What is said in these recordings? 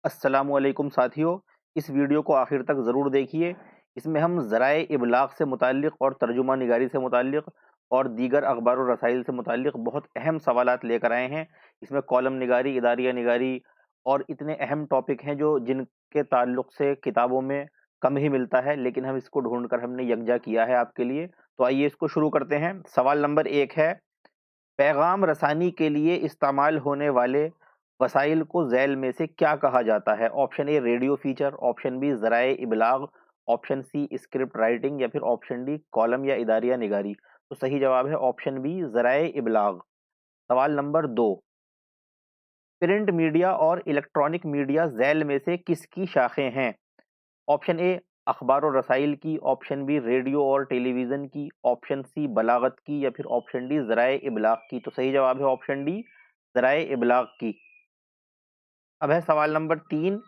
अस्सलामुअलैकुम साथियों, इस वीडियो को आखिर तक ज़रूर देखिए। इसमें हम ज़राए इबलाग से मुताल्लिक़ और तर्जुमा निगारी से मुताल्लिक़ और दीगर अखबार और रसाइल से मुताल्लिक़ बहुत अहम सवालात लेकर आए हैं। इसमें कॉलम निगारी, इदारिया निगारी और इतने अहम टॉपिक हैं जो जिनके ताल्लुक़ से किताबों में कम ही मिलता है, लेकिन हम इसको ढूँढ कर हमने यकजा किया है आपके लिए। तो आइए इसको शुरू करते हैं। सवाल नंबर 1 है, पैगाम रसानी के लिए इस्तेमाल होने वाले वसाइल को ज़ैल में से क्या कहा जाता है? Option A radio feature, option B ज़राए इबलाग, ऑप्शन सी स्क्रिप्ट राइटिंग या फिर ऑप्शन डी कॉलम या इदारिया निगारी। तो सही जवाब है ऑप्शन बी ज़राए इबलाग। सवाल नंबर 2, प्रिंट मीडिया और इलेक्ट्रॉनिक मीडिया ज़ैल में से किसकी शाखें हैं? ऑप्शन ए अखबार और रसाइल की, ऑप्शन बी रेडियो और टेलीविज़न की, ऑप्शन सी बलागत की या फिर ऑप्शन डी ज़राए इबलाग की। तो सही जवाब है ऑप्शन डी ज़राए इबलाग की। अब है सवाल नंबर 3,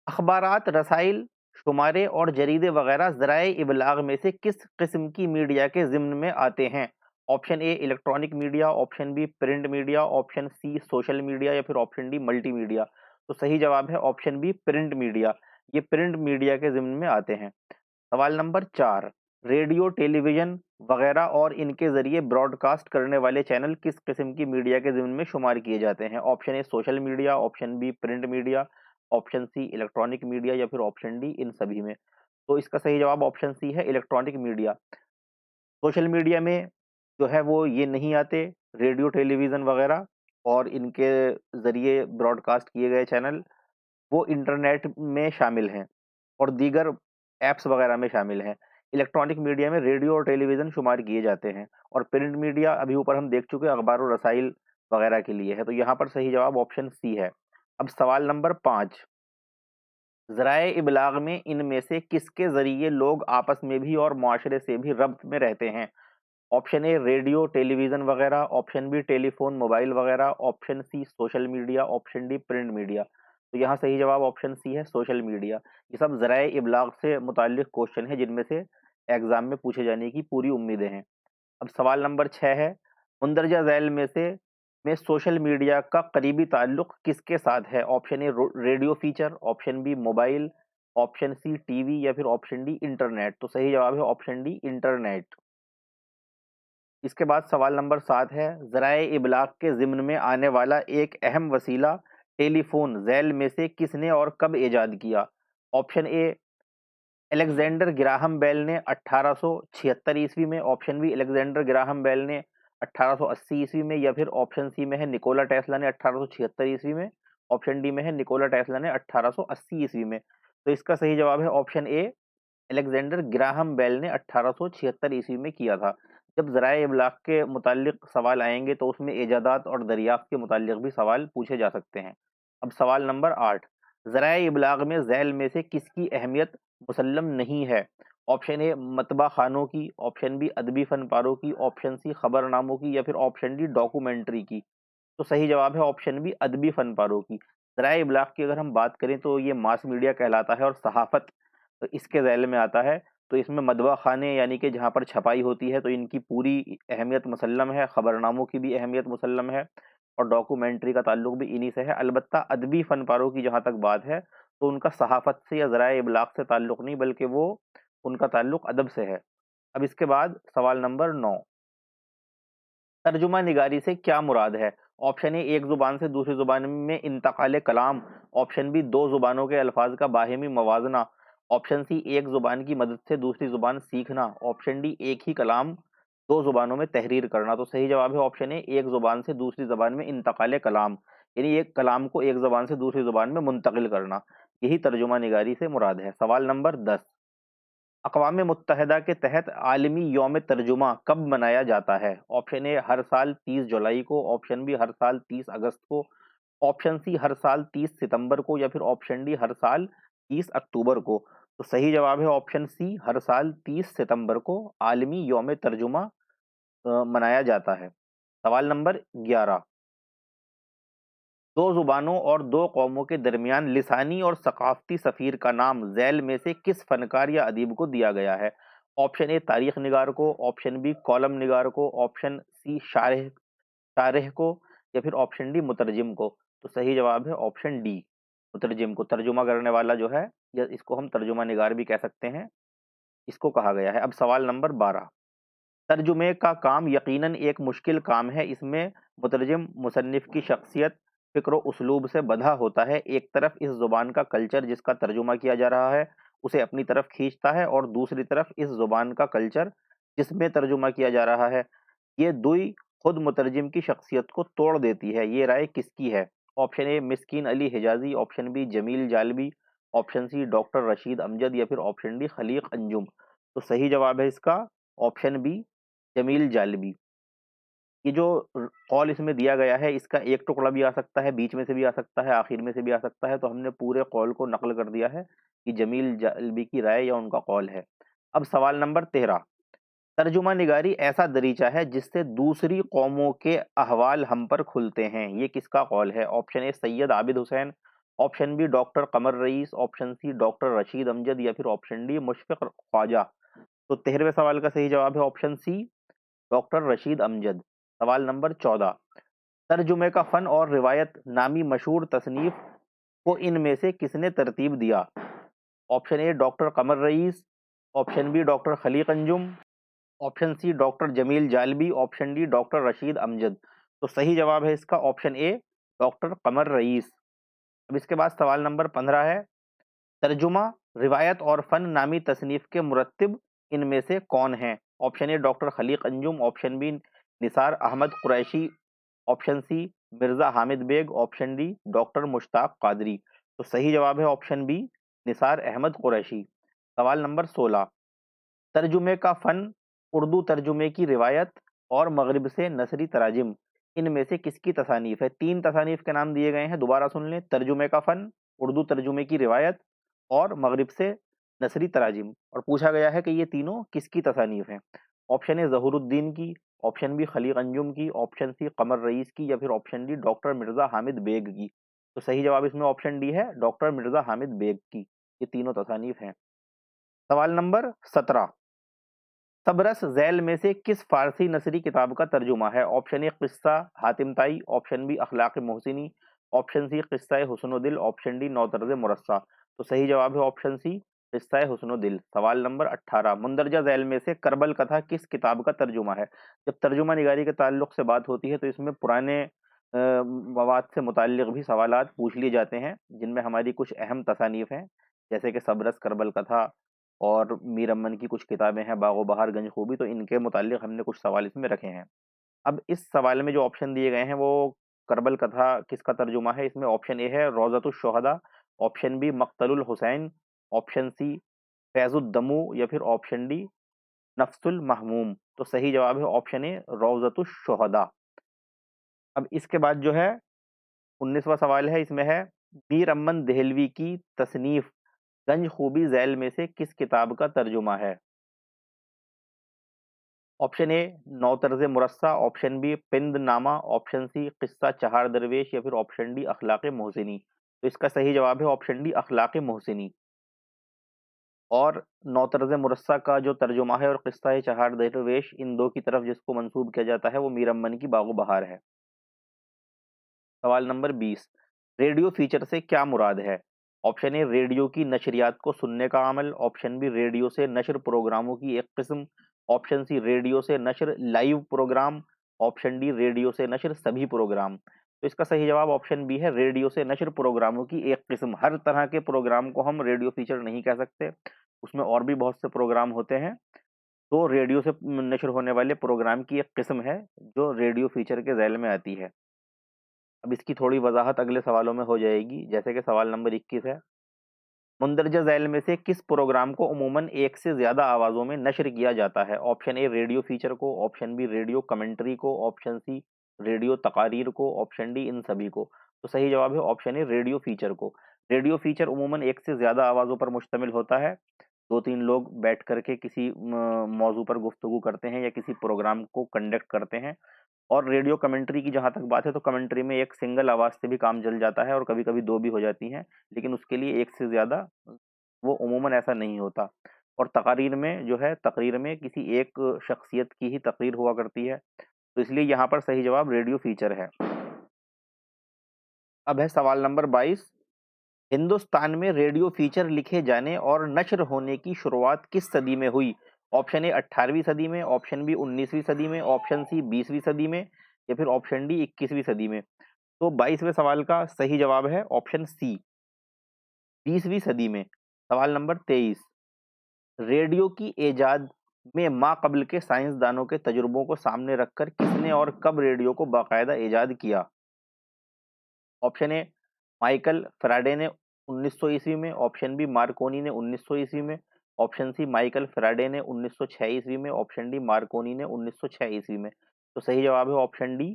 अखबारात, रसाइल, शुमारे और जरीदे वगैरह ज़राए इबलाग में से किस किस्म की मीडिया के ज़िम्न में आते हैं? Option A electronic media, option B print media, option C social media या फिर ऑप्शन डी मल्टीमीडिया। तो सही जवाब है ऑप्शन बी प्रिंट मीडिया। ये प्रिंट मीडिया के ज़िम्न में आते हैं। सवाल नंबर 4, रेडियो, टेलीविज़न वगैरह और इनके ज़रिए ब्रॉडकास्ट करने वाले चैनल किस किस्म की मीडिया के ज़िम्न में शुमार किए जाते हैं? Option A social media, option B print media, option C electronic media या फिर ऑप्शन डी इन सभी में। तो इसका सही जवाब ऑप्शन सी है इलेक्ट्रॉनिक मीडिया। सोशल मीडिया में जो है वो ये नहीं आते, रेडियो, टेलीविज़न वगैरह और इनके ज़रिए ब्रॉडकास्ट किए गए चैनल वो इंटरनेट में शामिल हैं और दीगर ऐप्स वगैरह में शामिल हैं। इलेक्ट्रॉनिक मीडिया में रेडियो और टेलीविज़न शुमार किए जाते हैं और प्रिंट मीडिया अभी ऊपर हम देख चुके हैं अखबार और रसाइल वगैरह के लिए है, तो यहाँ पर सही जवाब ऑप्शन सी है। अब सवाल नंबर 5, ज़राए इबलाग में इनमें से किसके ज़रिए लोग आपस में भी और मुआशरे से भी रब्त में रहते हैं? ऑप्शन ए रेडियो, टेलीविज़न वगैरह, ऑप्शन बी टेलीफ़ोन, मोबाइल वगैरह, option C social media, option D print media. तो यहाँ सही जवाब ऑप्शन सी है सोशल मीडिया। ये सब ज़राए इबलाग से मुताल्लिक़ क्वेश्चन है जिनमें से एग्ज़ाम में पूछे जाने की पूरी उम्मीदें हैं। अब सवाल नंबर 6 है, मुंदरजा ज़ैल में सोशल मीडिया का करीबी ताल्लुक किसके साथ है? Option A radio feature, option B mobile, option C TV या फिर ऑप्शन डी इंटरनेट। तो सही जवाब है ऑप्शन डी इंटरनेट। इसके बाद सवाल नंबर 7 है, ज़राए इबलाग के ज़िम्न में आने वाला एक अहम वसीला टेलीफ़ोन ज़ैल में से किसने और कब ईजाद किया? Option A Alexander Graham Bell ने 1876 ईस्वी में, option B Alexander Graham Bell ने 1880 ईस्वी में या फिर ऑप्शन सी में है निकोला टेस्ला ने 1876 ईस्वी में, ऑप्शन डी में है निकोला टेस्ला ने 1880 ईस्वी में। तो इसका सही जवाब है option A Alexander Graham Bell ने 1876 ईस्वी में किया था। जब ज़राए इब्लाग के मुताल्लिक सवाल आएँगे तो उसमें इजादात और दरियाफ़्त के मुताल्लिक भी सवाल पूछे जा सकते हैं। अब सवाल नंबर 8, ज़राए इब्लाग में ज़ैल में से किसकी अहमियत मुसल्लम नहीं है? ऑप्शन ए मतबा खानों की, ऑप्शन बी अदबी फ़नपारों की, ऑप्शन सी खबरनामों की या फिर ऑप्शन डी डॉक्यूमेंट्री की। तो सही जवाब है ऑप्शन बी अदबी फ़नपारों की। ज़राए इब्लाग की अगर हम बात करें तो ये मास मीडिया कहलाता है और सहाफ़त इसके ज़ैल में आता है। तो इसमें मदवा ख़ाने यानी कि जहाँ पर छपाई होती है तो इनकी पूरी अहमियत मुसल्लम है, ख़बरनामों की भी अहमियत मुसल्लम है और डॉक्यूमेंट्री का ताल्लुक भी इन्हीं से है। अलबत्ता अदबी फ़नपारों की जहाँ तक बात है तो उनका सहाफ़त से या ज़राए इब्लाग से ताल्लुक नहीं बल्कि वो उनका ताल्लुक अदब से है। अब इसके बाद सवाल नंबर 9, तर्जुमा निगारी से क्या मुराद है? ऑप्शन ए एक ज़ुबान से दूसरी ज़ुबान में इंतकाल कलाम, ऑप्शन बी दो ज़ुबानों के अल्फाज का बाहिमी मवाजना, ऑप्शन सी एक ज़ुबान की मदद से दूसरी ज़ुबान सीखना, ऑप्शन डी एक ही कलाम दो ज़ुबानों में तहरीर करना। तो सही जवाब है ऑप्शन ए एक ज़ुबान से दूसरी ज़ुबान में इंतकाल कलाम, यानी एक कलाम को एक ज़ुबान से दूसरी ज़ुबान में मुंतकिल करना। यही तर्जुमा निगारी से मुराद है। सवाल नंबर 10, अक़वाम मुत्तहिदा के तहत आलमी यौम तर्जुमा कब मनाया जाता है? ऑप्शन ए हर साल 30 जुलाई को, ऑप्शन बी हर साल 30 अगस्त को, ऑप्शन सी हर साल 30 सितंबर को या फिर ऑप्शन डी हर साल 30 अक्टूबर को। तो सही जवाब है ऑप्शन सी हर साल 30 सितंबर को आलमी यौम तर्जुमा मनाया जाता है। सवाल नंबर 11, दो ज़ुबानों और दो कौमों के दरमियान लिसानी और सकाफ़ती सफ़ीर का नाम ज़ैल में से किस फ़नकार या अदीब को दिया गया है? ऑप्शन ए तारीख़ निगार को, ऑप्शन बी कॉलम निगार को, ऑप्शन सी शारिह शारिह को या फिर ऑप्शन डी मुतरजिम को। तो सही जवाब है ऑप्शन डी। मुतरजिम को, तर्जुमा करने वाला जो है, या इसको हम तर्जुमा निगार भी कह सकते हैं, इसको कहा गया है। अब सवाल नंबर 12, तर्जुमे का काम यकीनन एक मुश्किल काम है। इसमें मुतरजिम मुसन्निफ की शख्सियत, फ़िक्र व उसलूब से बँधा होता है। एक तरफ इस ज़ुबान का कल्चर जिसका तर्जुमा किया जा रहा है, उसे अपनी तरफ खींचता है, और दूसरी तरफ इस ज़ुबान का कल्चर जिसमें तर्जुमा किया जा रहा है, ये दुई खुद मुतरजिम की शख्सियत को तोड़ देती है। ये राय किसकी है? Option A Miskeen Ali Hijazi, option B Jameel Jalibi, option C doctor Rashid Amjad, या फिर ऑप्शन डी खलीक अंजुम। तो सही जवाब है इसका ऑप्शन बी जमील जालबी। ये जो कौल इसमें दिया गया है, इसका एक टुकड़ा भी आ सकता है, बीच में से भी आ सकता है, आखिर में से भी आ सकता है, तो हमने पूरे कौल को नकल कर दिया है कि जमील जालबी की राय या उनका कौल है। अब सवाल नंबर 13, तर्जुमा निगारी ऐसा दरीचा है जिससे दूसरी कौमों के अहवाल हम पर खुलते हैं। ये किसका कौल है? Option A Syed Abid Hussain, option B doctor Qamar rice, option C doctor Rashid Amjad, या फिर ऑप्शन डी मुशफिक ख्वाजा। तो 13वें सवाल का सही जवाब है option C doctor Rashid Amjad. सवाल नंबर 14, तर्जुमे का फन और रिवायत नामी मशहूर तसनीफ को इनमें से किसने तरतीब दिया? Option A doctor Qamar rice, option B doctor Khaleeq Anjum, option C doctor Jameel Jalibi, option D doctor Rashid Amjad. तो सही जवाब है इसका option A doctor Qamar Raees. अब इसके बाद सवाल नंबर 15 है, तर्जुमा, रिवायत और फन नामी तसनीफ के मुरत्तिब इनमें से कौन हैं? Option A doctor Khaleeq Anjum, option B Nisar Ahmad Qureshi, option C Mirza Hamid Baig, option D doctor Mushtaq Qadri. तो सही जवाब है ऑप्शन बी निसार अहमद कुरैशी। सवाल नंबर 16, तर्जुमे का फन, उर्दू तर्जुमे की रिवायत और मगरिब से नसरी तराजिम इनमें से किसकी तसानीफ है? 3 तसानीफ के नाम दिए गए हैं, दोबारा सुन लें। तर्जुमे का फन, उर्दू तर्जुमे की रिवायत और मगरिब से नसरी तराजिम, और पूछा गया है कि ये तीनों किसकी तसानीफ हैं? ऑप्शन ए ज़हूरुद्दीन की, ऑप्शन बी खलीक अंजुम की, ऑप्शन सी कमर रईस की, या फिर option D doctor Mirza Hamid Baig की। तो सही जवाब इसमें ऑप्शन डी है डॉक्टर मिर्जा हामिद बेग की। ये तीनों तसानीफ हैं। सवाल नंबर 17, सबरस ज़ैल में से किस फ़ारसी नसरी किताब का तर्जुमा है? ऑप्शन ए किस्सा हातिम ताई, ऑप्शन बी अखलाक मोहसिनी, ऑप्शन सी किस्सा हुस्न दिल, ऑप्शन डी नौतर्ज मुरस्सा। तो सही जवाब है ऑप्शन सी किस्सा हुस्न दिल। सवाल नंबर 18, मुंदरजा ज़ैल में से करबल कथा किस किताब का तर्जुमा है? जब तर्जुमा निगारी के ताल्लुक से बात होती है तो इसमें पुराने मवाद से मुताल्लिक़ भी सवालात पूछ लिए जाते हैं, जिनमें हमारी कुछ अहम तसानीफ़ हैं, जैसे कि सबरस, करबल कथा और मीर अमन की कुछ किताबें हैं, बागो बहार, गंज खूबी, तो इनके मुताल्लिक़ हमने कुछ सवाल इसमें रखे हैं। अब इस सवाल में जो ऑप्शन दिए गए हैं वो करबल कथा किसका तर्जुमा है? इसमें ऑप्शन ए है Rauzatush Shuhada, option B Maqtalul Husain, option C Faizuddamu, या फिर ऑप्शन डी नफ्सुल महमूम। तो सही जवाब है ऑप्शन ए रौज़तुश शुहदा। अब इसके बाद जो है 19वां सवाल है, इसमें है मीर अमन देहलवी की तसनीफ़ गंज खूबी ज़ैल में से किस किताब का तर्जुमा है? Option A Nautarz Murassa, option B Pandnama, option C Qissa Chahar दरवेश, या फिर ऑप्शन डी अखलाक मोहसिनी। तो इसका सही जवाब है ऑप्शन डी अखलाक मोहसिनी। और नौतर्ज मुरस्सा का जो तर्जुमा है और किस्सा चहार दरवेश, इन दो की तरफ जिसको मंसूब किया जाता है वो मीर अमन की बागो बहार है। सवाल नंबर 20, रेडियो फीचर से क्या मुराद है? ऑप्शन ए रेडियो की नशरियात को सुनने का अमल, ऑप्शन बी रेडियो से नशर प्रोग्रामों की एक किस्म, ऑप्शन सी रेडियो से नशर live program, option D radio से नशर सभी प्रोग्राम। तो इसका सही जवाब ऑप्शन बी है रेडियो से नशर प्रोग्रामों की एक किस्म। हर तरह के प्रोग्राम को हम रेडियो फीचर नहीं कह सकते, उसमें और भी बहुत से प्रोग्राम होते हैं। तो रेडियो से नशर होने वाले प्रोग्राम की एक किस्म है जो रेडियो फीचर के ज़ैल में आती है। अब इसकी थोड़ी वज़ाहत अगले सवालों में हो जाएगी, जैसे कि सवाल नंबर 21 है, मुंदरजा ज़ैल में से किस प्रोग्राम को अमूमन एक से ज़्यादा आवाज़ों में नश्र किया जाता है? ऑप्शन ए रेडियो फीचर को, ऑप्शन बी रेडियो कमेंट्री को, ऑप्शन सी रेडियो तकारीर को, ऑप्शन डी इन सभी को। तो सही जवाब है ऑप्शन ए रेडियो फीचर को। रेडियो फीचर अमूमन एक से ज़्यादा आवाज़ों पर मुश्तमिल होता है। 2-3 लोग बैठ कर के किसी मौज़ू पर गुफ्तगू करते हैं या किसी प्रोग्राम को कंडक्ट करते हैं। और रेडियो कमेंट्री की जहाँ तक बात है तो कमेंट्री में एक सिंगल आवाज़ से भी काम चल जाता है और कभी-कभी 2 भी हो जाती हैं, लेकिन उसके लिए 1 से ज़्यादा वो अमूमन ऐसा नहीं होता। और तकारीर में जो है, तकरीर में किसी एक शख्सियत की ही तकरीर हुआ करती है, तो इसलिए यहाँ पर सही जवाब रेडियो फीचर है। अब है सवाल नंबर 22, हिंदुस्तान में रेडियो फीचर लिखे जाने और नश्र होने की शुरुआत किस सदी में हुई? ऑप्शन ए 18वीं सदी में, ऑप्शन बी 19वीं सदी में, ऑप्शन सी 20वीं सदी में या फिर ऑप्शन डी 21वीं सदी में। तो 22वें सवाल का सही जवाब है ऑप्शन सी 20वीं सदी में। सवाल नंबर 23, रेडियो की इजाद में माक़बल के साइंसदानों के तजुर्बों को सामने रखकर किसने और कब रेडियो को बाकायदा इजाद किया? ऑप्शन ए माइकल फैराडे ने 1900 ईस्वी में, ऑप्शन बी मार्कोनी ने 1900 ईस्वी में, ऑप्शन सी माइकल फैराडे ने 1906 ईस्वी में, ऑप्शन डी मार्कोनी ने 1906 ईस्वी में। तो सही जवाब है ऑप्शन डी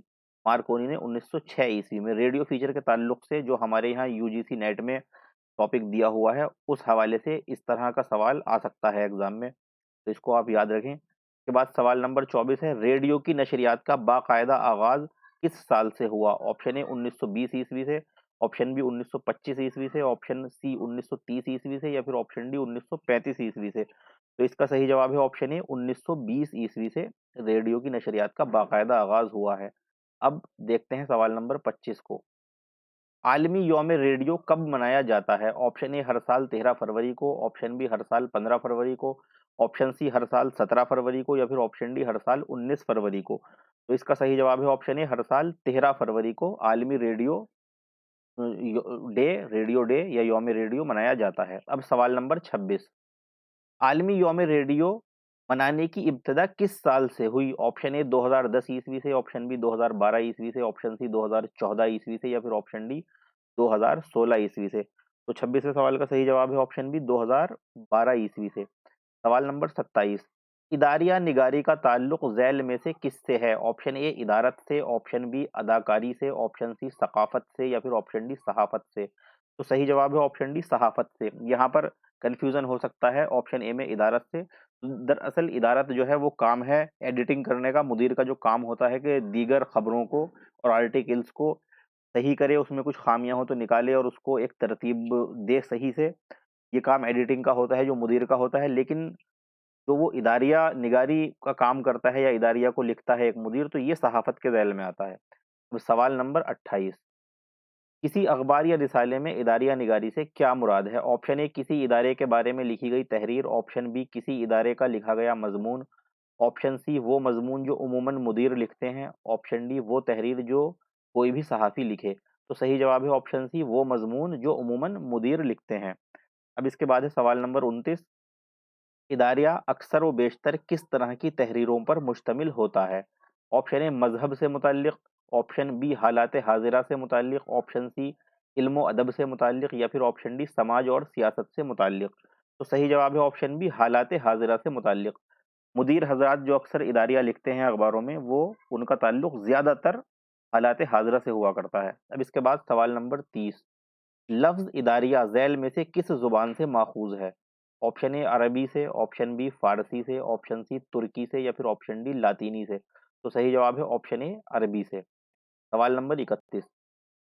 मार्कोनी ने 1906 ईस्वी में। रेडियो फीचर के ताल्लुक से जो हमारे यहाँ यूजीसी नेट में टॉपिक दिया हुआ है उस हवाले से इस तरह का सवाल आ सकता है एग्जाम में, तो इसको आप याद रखें। इसके बाद सवाल नंबर 24 है, रेडियो की नशरियात का बाकायदा आगाज किस साल से हुआ? ऑप्शन ए 1920 ईस्वी से, ऑप्शन बी 1925 ईस्वी से, ऑप्शन सी 1930 ईस्वी से या फिर ऑप्शन डी 1935 ईस्वी से। तो इसका सही जवाब है ऑप्शन ए 1920 ईस्वी से रेडियो की नशरियात का बाकायदा आगाज हुआ है। अब देखते हैं सवाल नंबर 25 को। आलमी यौम रेडियो कब मनाया जाता है? ऑप्शन ए हर साल 13 फरवरी को, ऑप्शन बी हर साल 15 फरवरी को, ऑप्शन सी हर साल 17 फरवरी को या फिर ऑप्शन डी हर साल 19 फरवरी को। तो इसका सही जवाब है ऑप्शन ए हर साल 13 फरवरी को आलमी रेडियो डे या यौम रेडियो मनाया जाता है। अब सवाल नंबर 26, आलमी यौम रेडियो मनाने की इब्तिदा किस साल से हुई? ऑप्शन ए 2010 ईस्वी से, ऑप्शन बी 2012 ईस्वी से, ऑप्शन सी 2014 ईस्वी से या फिर ऑप्शन डी 2016 ईस्वी से। तो 26वें सवाल का सही जवाब है ऑप्शन बी 2012 ईस्वी से। सवाल नंबर 27, इदारिया निगारी का ताल्लुक झैल में से किससे है? ऑप्शन ए इदारत से, ऑप्शन बी अदाकारी से, ऑप्शन सी सकाफत से या फिर ऑप्शन डी सहाफत से। तो सही जवाब है ऑप्शन डी सहाफत से। यहाँ पर कंफ्यूजन हो सकता है ऑप्शन ए में इदारत से। दरअसल इदारत जो है वो काम है एडिटिंग करने का, मुदीर का जो काम होता है कि दीगर खबरों को और आर्टिकल्स को सही करे, उसमें कुछ खामियां हो तो निकाले और उसको एक तरतीब दे सही से। ये काम एडिटिंग का होता है जो मुदीर का होता है, लेकिन जो वो इदारिया निगारी का काम करता है या इदारिया को लिखता है एक मुदीर, तो ये सहाफत के ज़ैल में आता है। अब सवाल नंबर 28, किसी अखबार या रिसाले में इदारिया निगारी से क्या मुराद है? ऑप्शन ए किसी इदारे के बारे में लिखी गई तहरीर, ऑप्शन बी किसी इदारे का लिखा गया मजमून, ऑप्शन सी वो मजमून जो उमूमन मुदीर लिखते हैं, ऑप्शन डी वो तहरीर जो कोई भी सहाफ़ी लिखे। तो सही जवाब है ऑप्शन सी वो मजमून जो उमूमन मुदीर लिखते हैं। अब इसके बाद है सवाल नंबर 29, इदारिया अक्सर व बेशतर किस तरह की तहरीरों पर मुश्तमिल होता है? ऑप्शन ए मजहब से मुतल्लिक़, ऑप्शन बी हालात हाजिरा से मुतल्लिक़, ऑप्शन सी इल्म व अदब से मुतल्लिक़ या फिर ऑप्शन डी समाज और सियासत से मुतल्लिक़। तो सही जवाब है ऑप्शन बी हालात हाजिरा से मुतल्लिक़। मुदीर हज़रात जो अक्सर इदारिया लिखते हैं अखबारों में, वो उनका ताल्लुक ज़्यादातर हालात हाज़िरा से हुआ करता है। अब इसके बाद सवाल नंबर 30, लफ्ज़ इदारिया ज़ैल में से किस ज़ुबान से माख़ूज़ है? ऑप्शन ए अरबी से, ऑप्शन बी फ़ारसी से, ऑप्शन सी तुर्की से या फिर ऑप्शन डी लातीनी से। तो सही जवाब है ऑप्शन ए अरबी से। सवाल नंबर 31,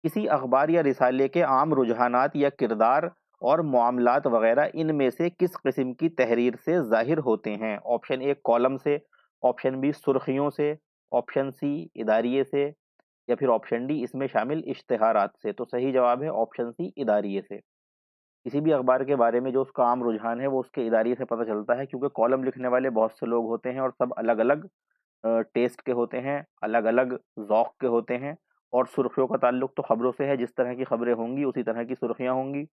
किसी अखबार या रिसाले के आम रुझानात या किरदार और मामलात वगैरह इनमें से किस किस्म की तहरीर से ज़ाहिर होते हैं? ऑप्शन ए कॉलम से, ऑप्शन बी सुर्खियों से, ऑप्शन सी इदारिये से या फिर ऑप्शन डी इसमें शामिल इश्तिहारात से। तो सही जवाब है ऑप्शन सी इदारिये से। किसी भी अखबार के बारे में जो उसका आम रुझान है वो उसके इदारिये से पता चलता है, क्योंकि कॉलम लिखने वाले बहुत से लोग होते हैं और सब अलग अलग टेस्ट के होते हैं, अलग अलग ज़ौक़ के होते हैं। और सुर्खियों का ताल्लुक तो खबरों से है, जिस तरह की खबरें होंगी उसी तरह की सुर्खियाँ होंगी।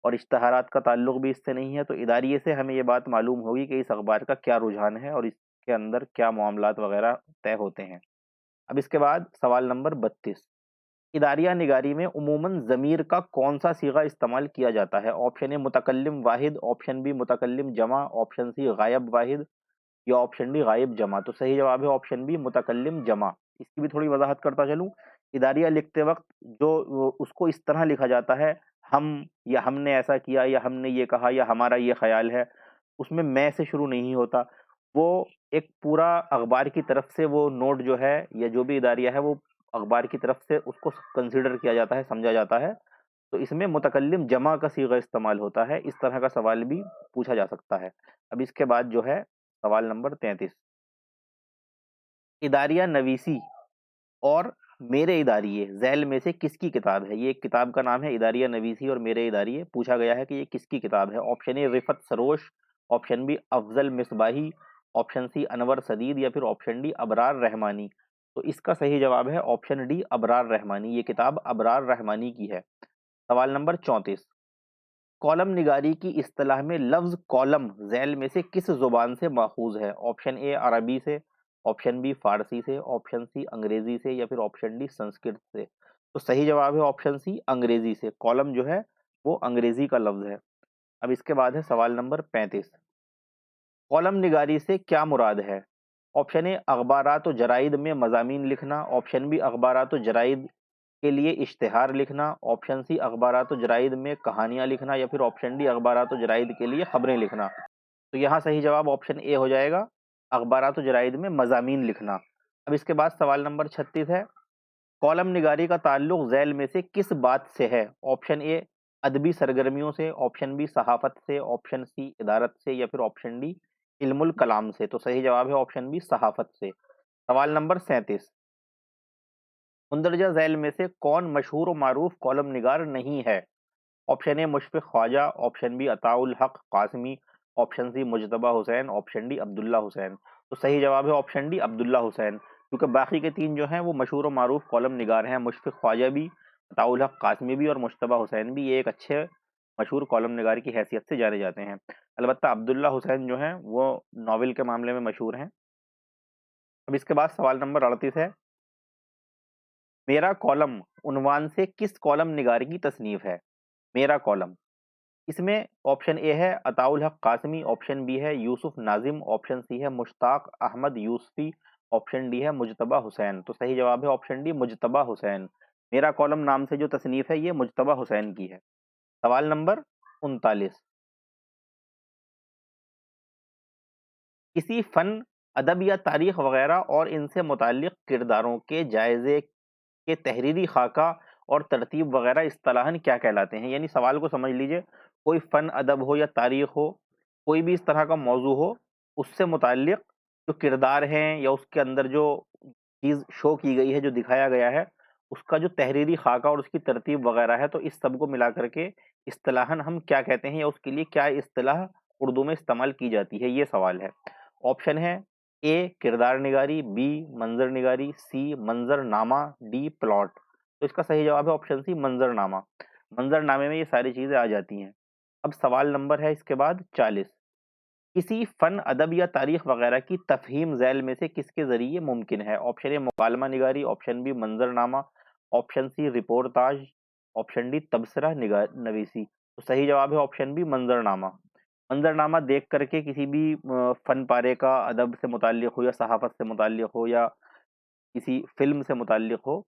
और इश्तिहारात का ताल्लुक भी इससे नहीं है, तो इदारिये से हमें ये बात मालूम होगी कि इस अखबार का क्या रुझान है और इसके अंदर क्या मामलात वगैरह तय होते हैं। अब इसके बाद सवाल नंबर 32, इदारिया निगारी में उमूमन ज़मीर का कौन-सा सीगा इस्तेमाल किया जाता है? ऑप्शन ए मुतकल्लिम वाहिद, ऑप्शन बी मुतकल्लिम जमा, ऑप्शन सी गायब वाहिद या ऑप्शन डी गायब जमा। तो सही जवाब है ऑप्शन बी मुतकल्लिम जमा। इसकी भी थोड़ी वजाहत करता चलूँ। इदारिया लिखते वक्त जो उसको इस तरह लिखा जाता है, हम या हमने ऐसा किया या हमने ये कहा या हमारा ये ख्याल है, उसमें मैं से शुरू नहीं होता। वो एक पूरा अखबार की तरफ से वो नोट जो है या जो भी इदारिया है वो अखबार की तरफ से उसको कंसीडर किया जाता है, समझा जाता है। तो इसमें मुतकल्लिम जमा का सीगा इस्तेमाल होता है। इस तरह का सवाल भी पूछा जा सकता है। अब इसके बाद जो है सवाल नंबर 33, इदारिया नवीसी और मेरे इदारिये ज़ैल में से किसकी किताब है? ये एक किताब का नाम है इदारिया नवीसी और मेरे इदारिये। पूछा गया है कि ये किसकी किताब है? Option A Rifat Sarosh, option B Afzal Misbahi, option C Anwar Sadeed या फिर ऑप्शन डी अबरार रहमानी। तो इसका सही जवाब है ऑप्शन डी अबरार रहमानी। ये किताब अबरार रहमानी की है। सवाल नंबर 34, कॉलम निगारी की इस्तिलाह में लफ्ज़ कॉलम ज़ैल में से किस ज़ुबान से माख़ूज़ है? ऑप्शन ए अरबी से, ऑप्शन बी फ़ारसी से, ऑप्शन सी अंग्रेज़ी से या फिर ऑप्शन डी संस्कृत से। तो सही जवाब है ऑप्शन सी अंग्रेज़ी से। कॉलम जो है वो अंग्रेज़ी का लफ्ज़ है। अब इसके बाद है सवाल नंबर 35, कॉलम निगारी से क्या मुराद है? ऑप्शन ए अखबारात व जराइद में मज़ामीन लिखना, ऑप्शन बी अखबारात व जराइद के लिए इश्तिहार लिखना, ऑप्शन सी अखबारात व जराइद में कहानियाँ लिखना या फिर ऑप्शन डी अखबारात व जराइद के लिए खबरें लिखना। तो यहाँ सही जवाब ऑप्शन ए हो जाएगा, अखबारात व जराइद में मज़ामीन लिखना। अब इसके बाद सवाल नंबर 36 है, कॉलम निगारी का ताल्लुक ज़ैल में से किस बात से है? ऑप्शन ए अदबी सरगर्मियों से, ऑप्शन बी सहाफ़त से, ऑप्शन सी इदारत से या फिर ऑप्शन डी इल्मुल कलाम से। तो सही जवाब है ऑप्शन बी सहाफ़त से। सवाल नंबर 37, मुंदरजा ज़ैल में से कौन मशहूर व मारूफ कॉलम निगार नहीं है? Option A Mushfiq Khwaja, option B Ataul Haq Qasmi, option C Mujtaba Husain, option D Abdullah Husain. तो सही जवाब है ऑप्शन डी अब्दुल्ला हुसैन, क्योंकि बाकी के 3 जो हैं वो मशहूर व मारूफ कॉलम निगार हैं। मुशफ़िक़ ख्वाजा भी, अताउल हक़ क़ासिमी भी और मुज्तबा हुसैन भी। ये एक अच्छे मशहूर कॉलम निगार की हैसियत से जाने जाते हैं। अलबत्ता अब्दुल्ला हुसैन जो हैं वो नॉवेल के मामले में मशहूर हैं। अब इसके बाद सवाल नंबर 38 है, मेरा कॉलम उन्वान से किस कॉलम निगार की तसनीफ़ है? मेरा कॉलम, इसमें ऑप्शन ए है अताउल हक कासमी, ऑप्शन बी है यूसुफ नाजिम, ऑप्शन सी है मुश्ताक अहमद यूसफी, ऑप्शन डी है मुजतबा हुसैन। तो सही जवाब है ऑप्शन डी मुजतबा हुसैन। मेरा कॉलम नाम से जो तसनीफ है ये मुजतबा हुसैन की है। सवाल नंबर 39, किसी फन, अदब या तारीख वगैरह और इनसे मुताल्लिक किरदारों के जायजे के तहरीरी खाका और तरतीब वगैरह इस्तिलाहन क्या कहलाते हैं? यानी सवाल को समझ लीजिए, कोई फ़न अदब हो या तारीख़ हो, कोई भी इस तरह का मौज़ू हो, उससे मुताल्लिक़ जो किरदार हैं या उसके अंदर जो चीज़ शो की गई है, जो दिखाया गया है, उसका जो तहरीरी खाका और उसकी तरतीब वगैरह है, तो इस सब को मिला कर के इस्तिलाहन हम क्या कहते हैं या उसके लिए क्या इस्तिलाह उर्दू में इस्तेमाल की जाती है? ये सवाल है। ऑप्शन है ए किरदार निगारी, बी मंज़र निगारी, सी मंज़रनामा, डी प्लॉट। तो इसका सही जवाब है ऑप्शन सी मंज़रनामा। मंज़रनामे में ये सारी चीज़ें आ जाती हैं। अब सवाल नंबर है इसके बाद 40, किसी फ़न, अदब या तारीख़ वगैरह की तफ़हीम ज़ैल में से किसके ज़रिए मुमकिन है? ऑप्शन ए मुकालमा निगारी, ऑप्शन बी मंज़रनामा, option C reportage, option D तबसरा नवीसी। तो सही जवाब है ऑप्शन बी मंज़रनामा। मंज़रनामा देख कर के किसी भी फ़न पारे का अदब से मुताल्लिक़ हो या सहाफ़त से मुताल्लिक़ हो या किसी फ़िल्म से मुताल्लिक़ हो,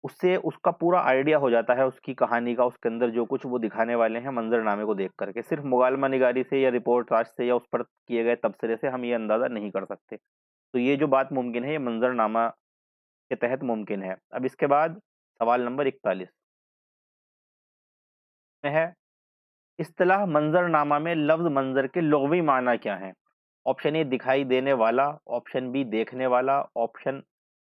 उससे उसका पूरा आइडिया हो जाता है उसकी कहानी का, उसके अंदर जो कुछ वो दिखाने वाले हैं मंज़रनामे को देख कर के। सिर्फ़ मुगालमा निगारी से या रिपोर्टाज से या उस पर किए गए तबसरे से हम ये अंदाज़ा नहीं कर सकते। तो ये जो बात मुमकिन है, ये मंज़रनामा के तहत मुमकिन है। अब इसके बाद सवाल नंबर 41 में है, इस्तिलाह मंज़रनामा में लफ्ज़ मंज़र के लुग़वी माना क्या हैं? ऑप्शन ए दिखाई देने वाला, ऑप्शन बी देखने वाला, ऑप्शन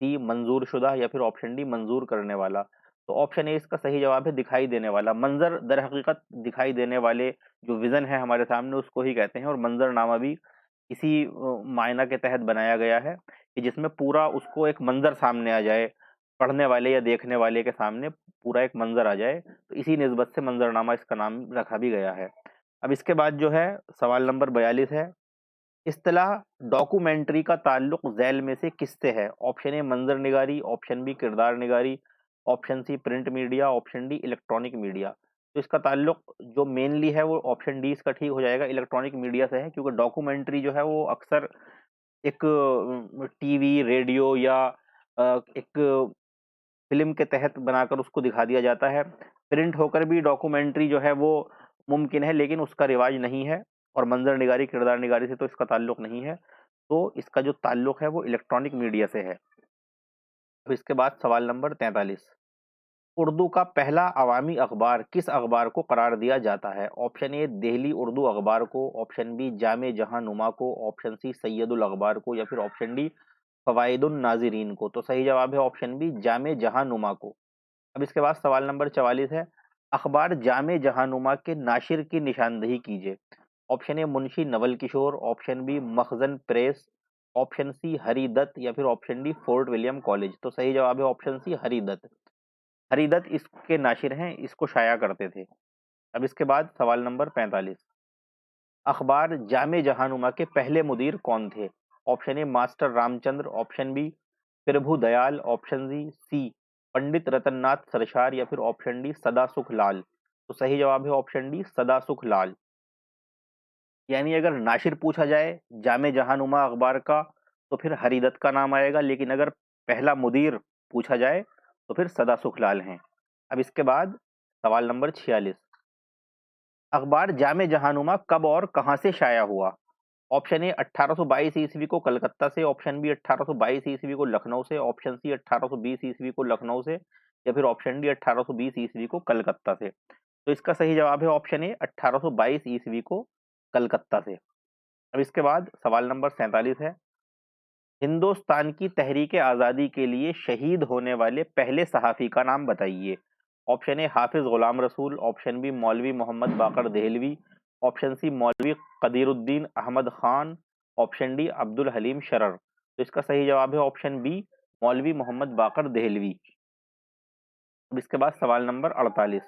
सी मंज़ूर शुदा या फिर ऑप्शन डी मंज़ूर करने वाला। तो ऑप्शन ए इसका सही जवाब है दिखाई देने वाला। मंज़र दर हकीकत दिखाई देने वाले जो विज़न है हमारे सामने उसको ही कहते हैं और मंज़रनामा भी इसी मायना के तहत बनाया गया है कि जिसमें पूरा उसको एक मंज़र सामने आ जाए, पढ़ने वाले या देखने वाले के सामने पूरा एक मंज़र आ जाए, तो इसी निस्बत से मंज़रनामा इसका नाम रखा भी गया है। अब इसके बाद जो है सवाल नंबर 42 है, इस्तिलाह डॉक्यूमेंट्री का ताल्लुक ज़ैल में से किससे है? ऑप्शन ए मंज़र निगारी, ऑप्शन बी किरदार निगारी, option C print media, option D electronic media. तो इसका ताल्लुक जो मेनली है वो ऑप्शन डी इसका ठीक हो जाएगा, इलेक्ट्रॉनिक मीडिया से है, क्योंकि डॉक्यूमेंट्री जो है वो अक्सर एक टीवी, रेडियो या एक फ़िल्म के तहत बनाकर उसको दिखा दिया जाता है। प्रिंट होकर भी डॉक्यूमेंट्री जो है वो मुमकिन है, लेकिन उसका रिवाज नहीं है और मंज़र निगारी, किरदार निगारी से तो इसका ताल्लुक नहीं है। तो इसका जो ताल्लुक है वो इलेक्ट्रॉनिक मीडिया से है। अब इसके बाद सवाल नंबर 43, उर्दू का पहला अवामी अखबार किस अखबार को करार दिया जाता है? ऑप्शन ए देहली उर्दू अखबार को, ऑप्शन बी जामे जहां नुमा को, ऑप्शन सी सैयदुल अखबार को या फिर ऑप्शन डी फ़वाइदुन नाज़िरीन को। तो सही जवाब है ऑप्शन बी, जामे जहांनुमा को। अब इसके बाद सवाल नंबर 44 है, अखबार जामे जहांनुमा के नाशिर की निशानदेही कीजिए। Option A Munshi Naval Kishore, option B Makhzan press, option C Haridatt या फिर option D Fort William college. तो सही जवाब है ऑप्शन सी हरिदत्त। हरिदत्त इसके नाशिर हैं, इसको शाया करते थे। अब इसके बाद सवाल नंबर 45, अखबार जामे जहांनुमा के पहले मुदीर कौन थे? Option A master Ramchandra, option B Prabhu Dayal, option C Pandit Ratannath Sarshar या फिर ऑप्शन डी सदासुख लाल। तो सही जवाब है ऑप्शन डी सदासुख लाल। यानी अगर नाशिर पूछा जाए जामे जहांनुमा अखबार का तो फिर हरिदत्त का नाम आएगा, लेकिन अगर पहला मुदीर पूछा जाए तो फिर सदासुख लाल हैं। अब इसके बाद सवाल नंबर 46, अखबार जामे जहांनुमा कब और कहां से शाया हुआ? ऑप्शन ए 1822 ईस्वी को कलकत्ता से, ऑप्शन बी 1822 ईस्वी को लखनऊ से, ऑप्शन सी 1820 ईस्वी को लखनऊ से या फिर ऑप्शन डी 1820 ईस्वी को कलकत्ता से। तो इसका सही जवाब है ऑप्शन ए 1822 ईस्वी को कलकत्ता से। अब इसके बाद सवाल नंबर 47 है, हिंदुस्तान की तहरीक आज़ादी के लिए शहीद होने वाले पहले सहाफ़ी का नाम बताइए। ऑप्शन ए हाफिज़ गुलाम रसूल, ऑप्शन बी मौलवी मोहम्मद बाकर देहलवी, ऑप्शन सी मौलवी कदीरुद्दीन अहमद खान, ऑप्शन डी अब्दुल हलीम शरर। तो इसका सही जवाब है ऑप्शन बी मौलवी मोहम्मद बाकर देहलवी। अब इसके बाद सवाल नंबर 48,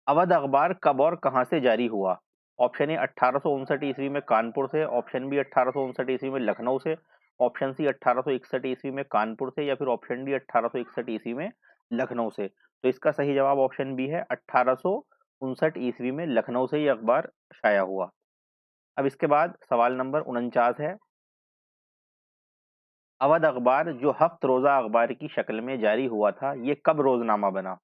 अवध अखबार कब और कहां से जारी हुआ? ऑप्शन ए 1859 ईस्वी में कानपुर से, ऑप्शन बी 1859 ईस्वी में लखनऊ से, ऑप्शन सी 1861 ईस्वी में कानपुर से या फिर ऑप्शन डी 1861 ईस्वी में लखनऊ से। तो इसका सही जवाब ऑप्शन बी है 1859 ईस्वी में लखनऊ से ये अखबार शाया हुआ। अब इसके बाद सवाल नंबर 49 है, अवध अखबार जो हफ्त रोजा अखबार की शक्ल में जारी हुआ था ये कब रोजनामा बना?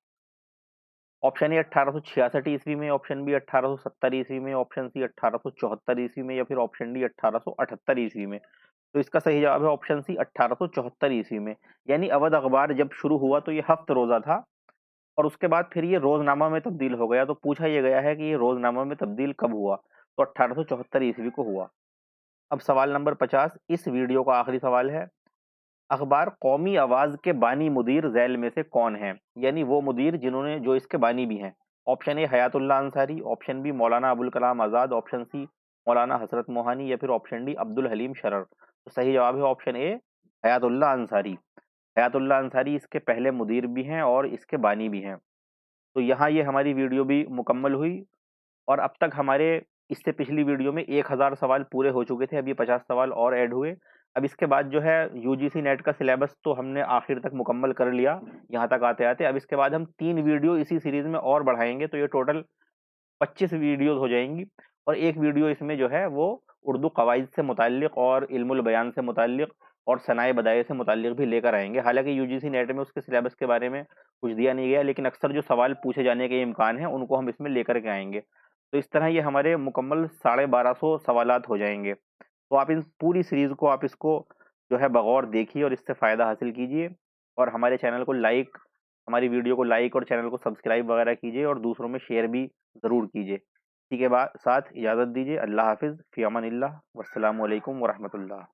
ऑप्शन ए 1866 ईस्वी में, ऑप्शन बी 1870 ईस्वी में, ऑप्शन सी 1874 ईस्वी में या फिर ऑप्शन डी 1878 ईस्वी में। तो इसका सही जवाब है ऑप्शन सी 1874 ईस्वी में। यानी अवध अखबार जब शुरू हुआ तो ये हफ्त रोजा था और उसके बाद फिर ये रोजनामा में तब्दील हो गया। तो पूछा ये गया है कि ये रोजनामा में तब्दील कब हुआ? तो 1874 ईस्वी को हुआ। अब सवाल नंबर 50, इस वीडियो का आखिरी सवाल है, अखबार कौमी आवाज के बानी मुदीर झैल में से कौन है? यानी वो मुदीर जिन्होंने जो इसके बानी भी हैं। Option A Hayatullah Ansari, option B Maulana Abul Kalam Azad, option C मौलाना हसरत मोहानी या फिर ऑप्शन डी अब्दुल हलीम शरर। तो सही जवाब है ऑप्शन ए हयातुल्लाह अंसारी। हयातुल्लाह अंसारी इसके पहले मुदीर भी हैं और इसके बानी भी हैं। तो यहाँ ये हमारी वीडियो भी मुकम्मल हुई और अब तक हमारे इससे पिछली वीडियो में 1000 सवाल पूरे हो चुके थे। अब ये 50 सवाल और ऐड हुए। अब इसके बाद जो है यूजीसी नेट का सिलेबस तो हमने आखिर तक मुकम्मल कर लिया यहाँ तक आते-आते। अब इसके बाद हम 3 वीडियो इसी सीरीज़ में और बढ़ाएँगे तो ये टोटल 25 वीडियोज़ हो जाएँगी और एक वीडियो इसमें जो है वो उर्दू कवाइद से मुताल्लिक़ और इल्मुल बयान से मुताल्लिक़ और सनाए बदाए से मुताल्लिक़ भी लेकर आएँगे। हालाँकि यूजीसी नेट में उसके सिलेबस के बारे में कुछ दिया नहीं गया, लेकिन अक्सर जो सवाल पूछे जाने के इम्कान हैं उनको हम इसमें लेकर के आएँगे। तो इस तरह ये हमारे मुकम्मल 1250 सवालात हो जाएँगे। तो आप इन पूरी सीरीज़ को आप इसको जो है बगौर देखिए और इससे फ़ायदा हासिल कीजिए और हमारे चैनल को लाइक हमारी वीडियो को लाइक और चैनल को सब्सक्राइब वगैरह कीजिए और दूसरों में शेयर भी ज़रूर कीजिए। इसी के बाद साथ इजाज़त दीजिए। अल्लाह हाफ़िज़, फ़ी अमानिल्लाह, वस्सलामु अलैकुम व रहमतुल्लाह।